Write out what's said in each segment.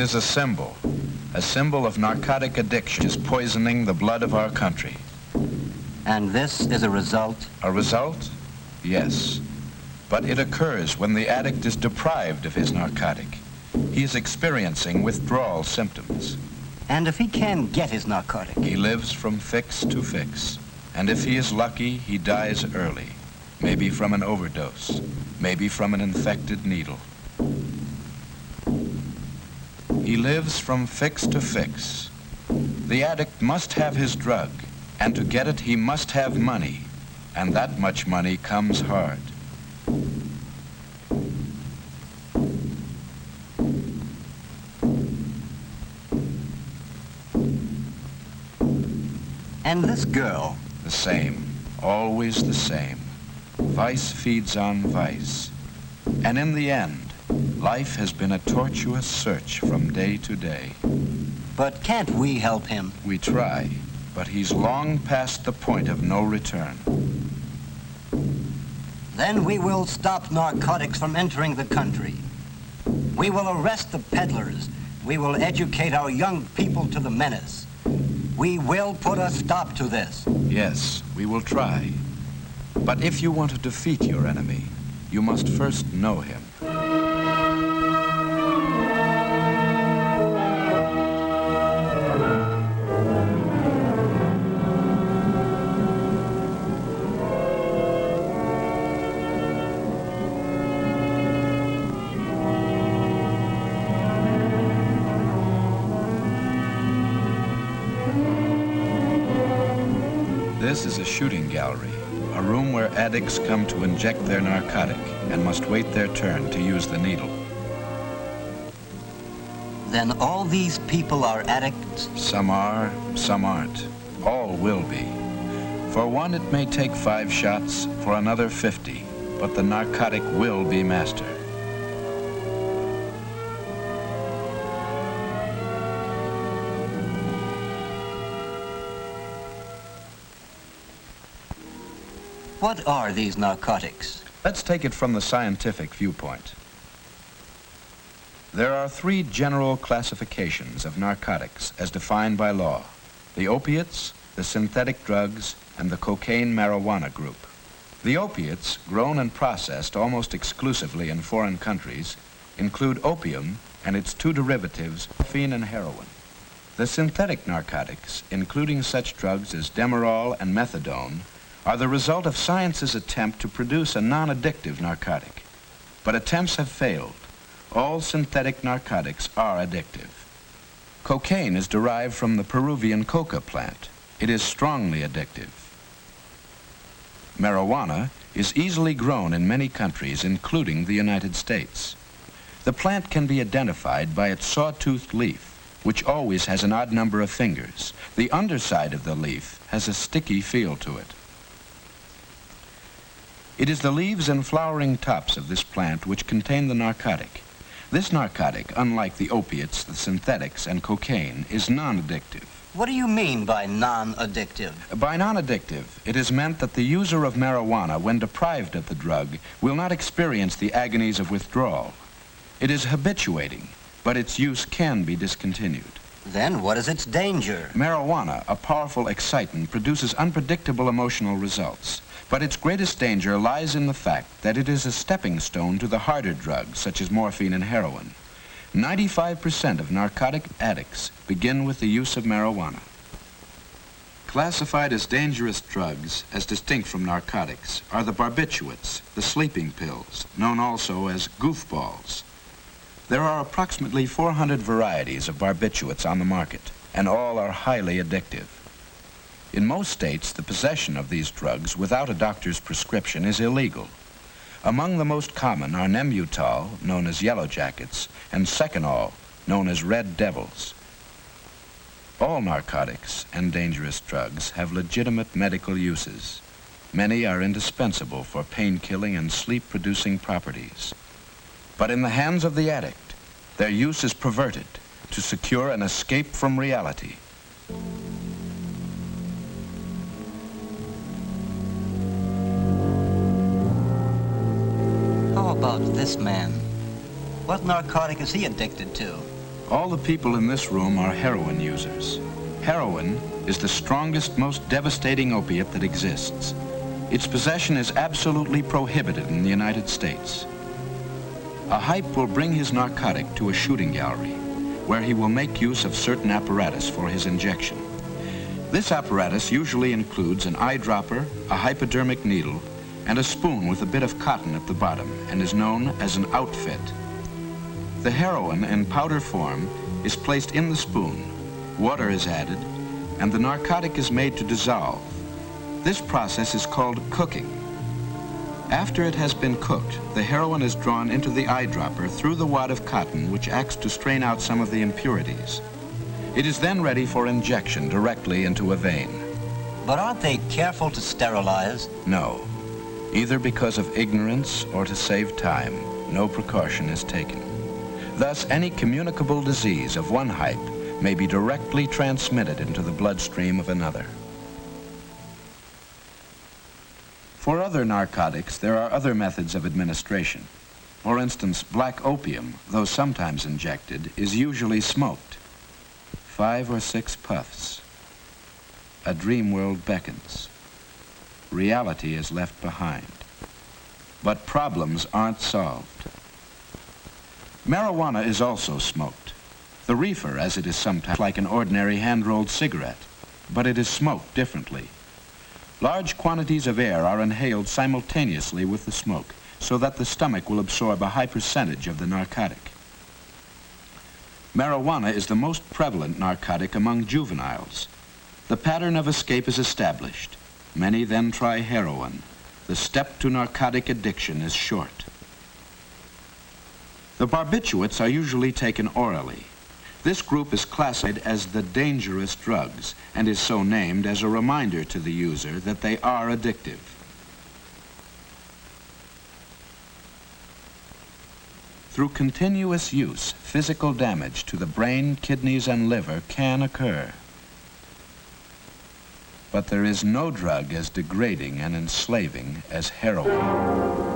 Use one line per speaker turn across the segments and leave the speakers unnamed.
is a symbol of narcotic addiction, is poisoning the blood of our country.
And this is a result?
A result? Yes. But it occurs when the addict is deprived of his narcotic. He is experiencing withdrawal symptoms.
And if he can get his narcotic?
He lives from fix to fix. And if he is lucky, he dies early. Maybe from an overdose. Maybe from an infected needle. He lives from fix to fix. The addict must have his drug, and to get it he must have money, and that much money comes hard.
And this girl?
The same, always the same. Vice feeds on vice. And in the end, life has been a tortuous search from day to day.
But can't we help him?
We try, but he's long past the point of no return.
Then we will stop narcotics from entering the country. We will arrest the peddlers. We will educate our young people to the menace. We will put a stop to this.
Yes, we will try. But if you want to defeat your enemy, you must first know him. This is a shooting gallery, a room where addicts come to inject their narcotic and must wait their turn to use the needle.
Then all these people are addicts?
Some are, some aren't. All will be. For one, it may take 5 shots, for another 50, but the narcotic will be mastered.
What are these narcotics?
Let's take it from the scientific viewpoint. There are 3 general classifications of narcotics as defined by law: the opiates, the synthetic drugs, and the cocaine-marijuana group. The opiates, grown and processed almost exclusively in foreign countries, include opium and its 2 derivatives, morphine and heroin. The synthetic narcotics, including such drugs as Demerol and methadone, are the result of science's attempt to produce a non-addictive narcotic. But attempts have failed. All synthetic narcotics are addictive. Cocaine is derived from the Peruvian coca plant. It is strongly addictive. Marijuana is easily grown in many countries, including the United States. The plant can be identified by its sawtoothed leaf, which always has an odd number of fingers. The underside of the leaf has a sticky feel to it. It is the leaves and flowering tops of this plant which contain the narcotic. This narcotic, unlike the opiates, the synthetics, and cocaine, is non-addictive.
What do you mean by non-addictive?
By non-addictive, it is meant that the user of marijuana, when deprived of the drug, will not experience the agonies of withdrawal. It is habituating, but its use can be discontinued.
Then what is its danger?
Marijuana, a powerful excitant, produces unpredictable emotional results. But its greatest danger lies in the fact that it is a stepping stone to the harder drugs, such as morphine and heroin. 95% of narcotic addicts begin with the use of marijuana. Classified as dangerous drugs, as distinct from narcotics, are the barbiturates, the sleeping pills, known also as goofballs. There are approximately 400 varieties of barbiturates on the market, and all are highly addictive. In most states, the possession of these drugs without a doctor's prescription is illegal. Among the most common are Nembutal, known as Yellow Jackets, and Seconal, known as Red Devils. All narcotics and dangerous drugs have legitimate medical uses. Many are indispensable for pain-killing and sleep-producing properties. But in the hands of the addict, their use is perverted to secure an escape from reality.
How about this man? What narcotic is he addicted to?
All the people in this room are heroin users. Heroin is the strongest, most devastating opiate that exists. Its possession is absolutely prohibited in the United States. A hype will bring his narcotic to a shooting gallery, where he will make use of certain apparatus for his injection. This apparatus usually includes an eyedropper, a hypodermic needle, and a spoon with a bit of cotton at the bottom, and is known as an outfit. The heroin in powder form is placed in the spoon, water is added, and the narcotic is made to dissolve. This process is called cooking. After it has been cooked, the heroin is drawn into the eyedropper through the wad of cotton, which acts to strain out some of the impurities. It is then ready for injection directly into a vein.
But aren't they careful to sterilize?
No. Either because of ignorance or to save time, no precaution is taken. Thus, any communicable disease of one hype may be directly transmitted into the bloodstream of another. For other narcotics, there are other methods of administration. For instance, black opium, though sometimes injected, is usually smoked. 5 or 6 puffs. A dream world beckons. Reality is left behind. But problems aren't solved. Marijuana is also smoked. The reefer, as it is sometimes, like an ordinary hand-rolled cigarette, but it is smoked differently. Large quantities of air are inhaled simultaneously with the smoke, so that the stomach will absorb a high percentage of the narcotic. Marijuana is the most prevalent narcotic among juveniles. The pattern of escape is established. Many then try heroin. The step to narcotic addiction is short. The barbiturates are usually taken orally. This group is classified as the dangerous drugs and is so named as a reminder to the user that they are addictive. Through continuous use, physical damage to the brain, kidneys, and liver can occur. But there is no drug as degrading and enslaving as heroin.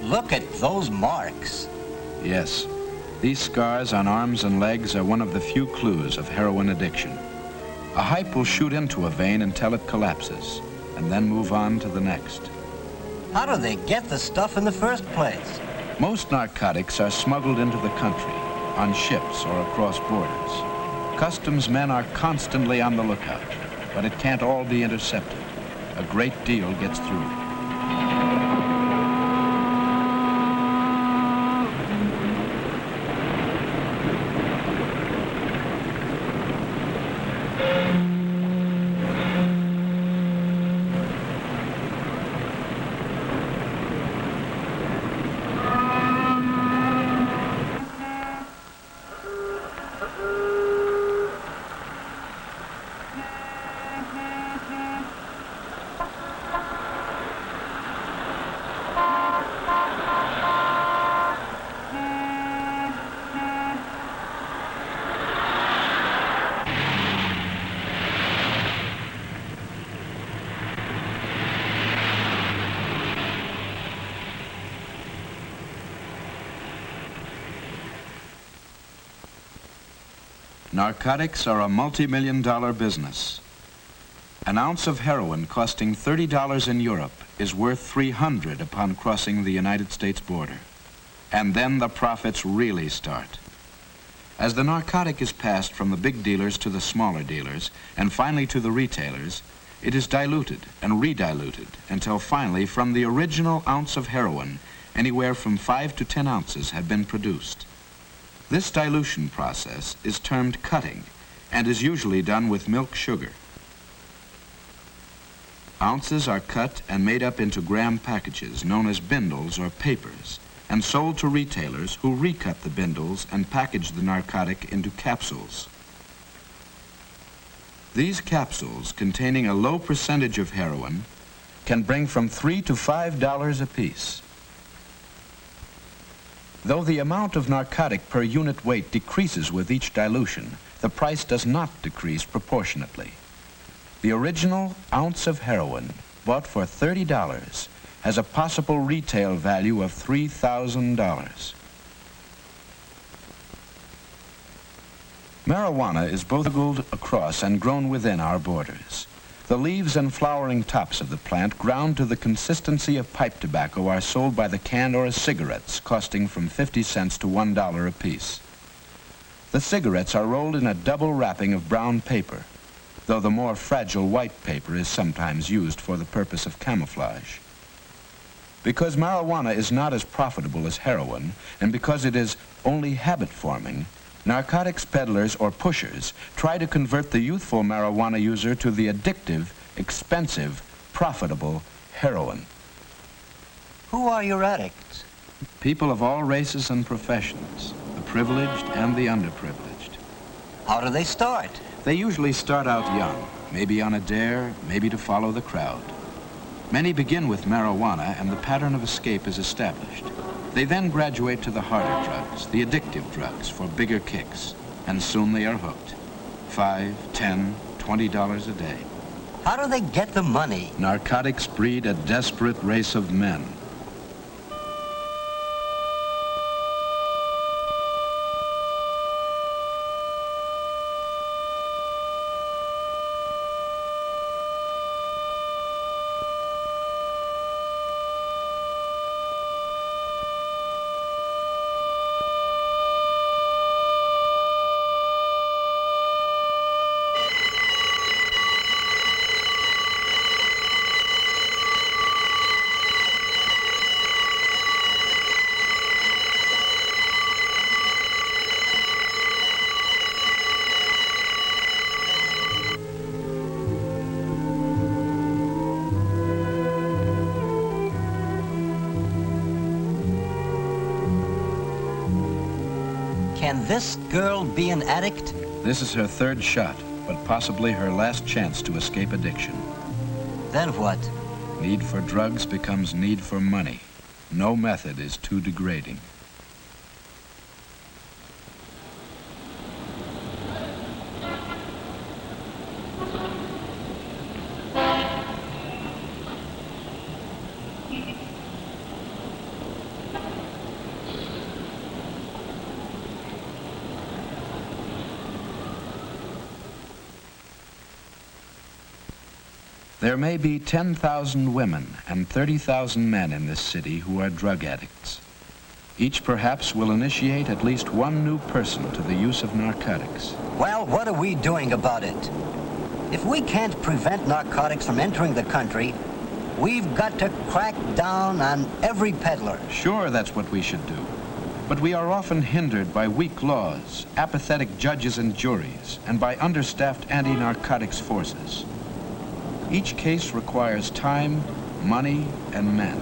Look at those marks.
Yes, these scars on arms and legs are one of the few clues of heroin addiction. A hype will shoot into a vein until it collapses, and then move on to the next.
How do they get the stuff in the first place?
Most narcotics are smuggled into the country, on ships or across borders. Customs men are constantly on the lookout, but it can't all be intercepted. A great deal gets through. Narcotics are a multi-million-dollar business. An ounce of heroin costing $30 in Europe is worth $300 upon crossing the United States border. And then the profits really start. As the narcotic is passed from the big dealers to the smaller dealers, and finally to the retailers, it is diluted and rediluted until finally from the original ounce of heroin, anywhere from 5 to 10 ounces have been produced. This dilution process is termed cutting and is usually done with milk sugar. Ounces are cut and made up into gram packages known as bindles or papers and sold to retailers who recut the bindles and package the narcotic into capsules. These capsules, containing a low percentage of heroin, can bring from $3 to $5 apiece. Though the amount of narcotic per unit weight decreases with each dilution, the price does not decrease proportionately. The original ounce of heroin, bought for $30, has a possible retail value of $3,000. Marijuana is both smuggled across and grown within our borders. The leaves and flowering tops of the plant, ground to the consistency of pipe tobacco, are sold by the can or as cigarettes, costing from 50 cents to $1 apiece. The cigarettes are rolled in a double wrapping of brown paper, though the more fragile white paper is sometimes used for the purpose of camouflage. Because marijuana is not as profitable as heroin, and because it is only habit-forming, narcotics peddlers or pushers try to convert the youthful marijuana user to the addictive, expensive, profitable heroin.
Who are your addicts?
People of all races and professions, the privileged and the underprivileged.
How do they start?
They usually start out young, maybe on a dare, maybe to follow the crowd. Many begin with marijuana and the pattern of escape is established. They then graduate to the harder drugs, the addictive drugs for bigger kicks, and soon they are hooked. $5, $10, $20 a day.
How do they get the money?
Narcotics breed a desperate race of men.
Can this girl be an addict?
This is her third shot, but possibly her last chance to escape addiction.
Then what?
Need for drugs becomes need for money. No method is too degrading. There may be 10,000 women and 30,000 men in this city who are drug addicts. Each perhaps will initiate at least one new person to the use of narcotics.
Well, what are we doing about it? If we can't prevent narcotics from entering the country, we've got to crack down on every peddler.
Sure, that's what we should do. But we are often hindered by weak laws, apathetic judges and juries, and by understaffed anti-narcotics forces. Each case requires time, money, and men.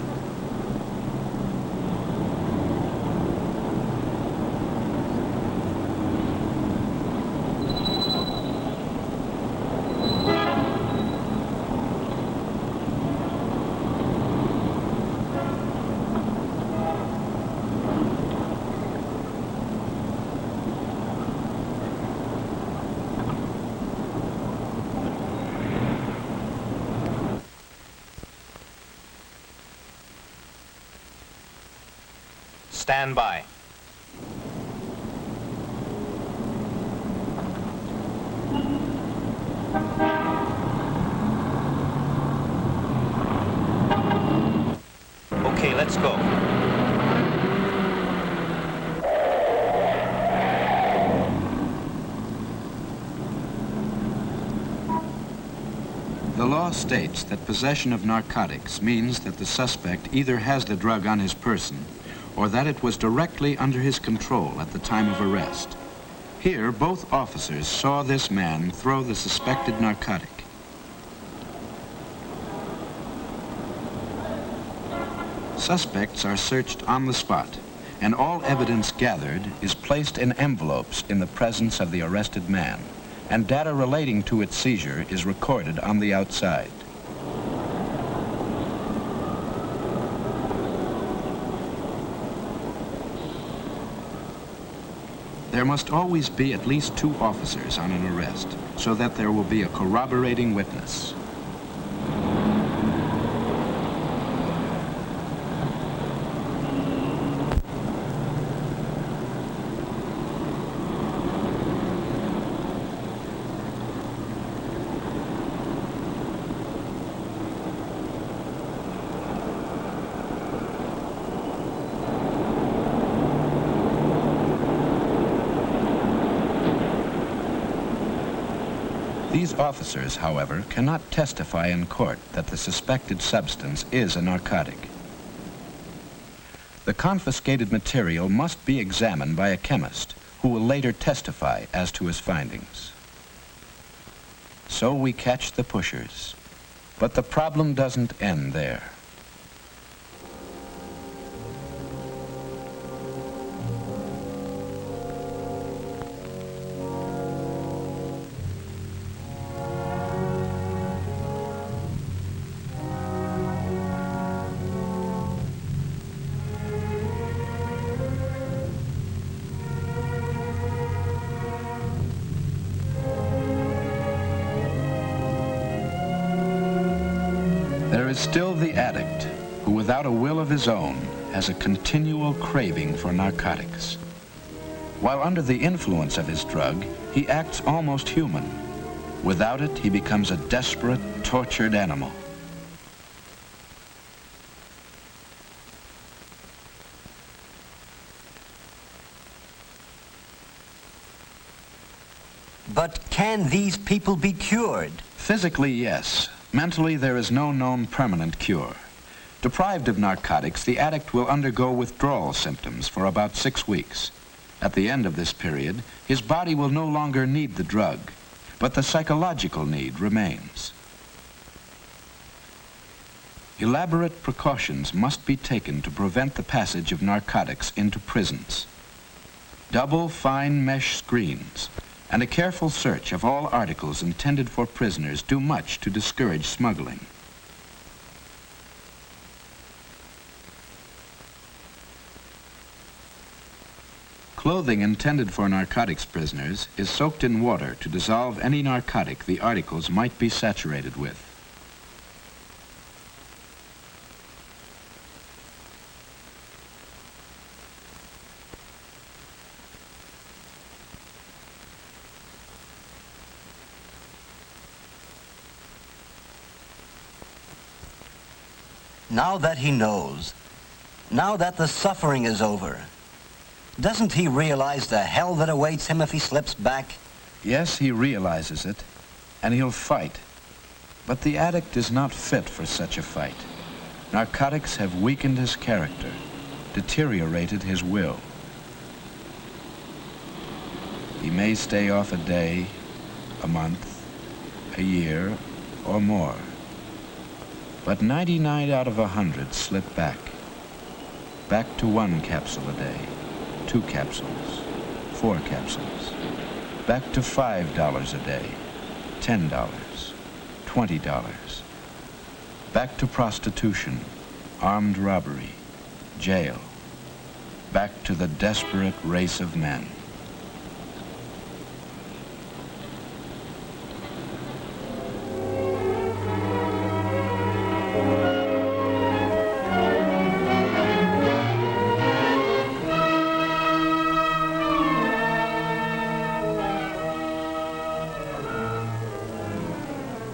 Stand by. Okay, let's go.
The law states that possession of narcotics means that the suspect either has the drug on his person or that it was directly under his control at the time of arrest. Here, both officers saw this man throw the suspected narcotic. Suspects are searched on the spot, and all evidence gathered is placed in envelopes in the presence of the arrested man, and data relating to its seizure is recorded on the outside. There must always be at least 2 officers on an arrest, so that there will be a corroborating witness. These officers, however, cannot testify in court that the suspected substance is a narcotic. The confiscated material must be examined by a chemist who will later testify as to his findings. So we catch the pushers, but the problem doesn't end there. There is still the addict, who without a will of his own has a continual craving for narcotics. While under the influence of his drug, he acts almost human. Without it, he becomes a desperate, tortured animal.
But can these people be cured?
Physically, yes. Mentally, there is no known permanent cure. Deprived of narcotics, the addict will undergo withdrawal symptoms for about 6 weeks. At the end of this period, his body will no longer need the drug, but the psychological need remains. Elaborate precautions must be taken to prevent the passage of narcotics into prisons. Double fine mesh screens and a careful search of all articles intended for prisoners do much to discourage smuggling. Clothing intended for narcotics prisoners is soaked in water to dissolve any narcotic the articles might be saturated with.
Now that he knows, now that the suffering is over, doesn't he realize the hell that awaits him if he slips back?
Yes, he realizes it, and he'll fight. But the addict is not fit for such a fight. Narcotics have weakened his character, deteriorated his will. He may stay off a day, a month, a year, or more. But 99 out of 100 slip back. Back to 1 capsule a day, 2 capsules, 4 capsules. Back to $5 a day, $10, $20. Back to prostitution, armed robbery, jail. Back to the desperate race of men.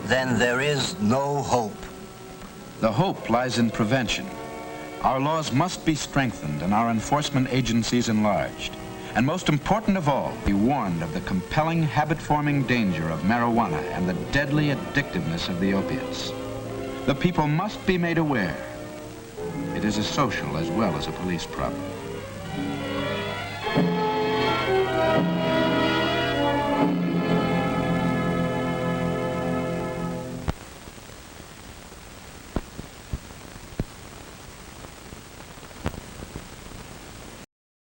Then there is no hope.
The hope lies in prevention. Our laws must be strengthened and our enforcement agencies enlarged. And most important of all, be warned of the compelling habit-forming danger of marijuana and the deadly addictiveness of the opiates. The people must be made aware. It is a social as well as a police problem.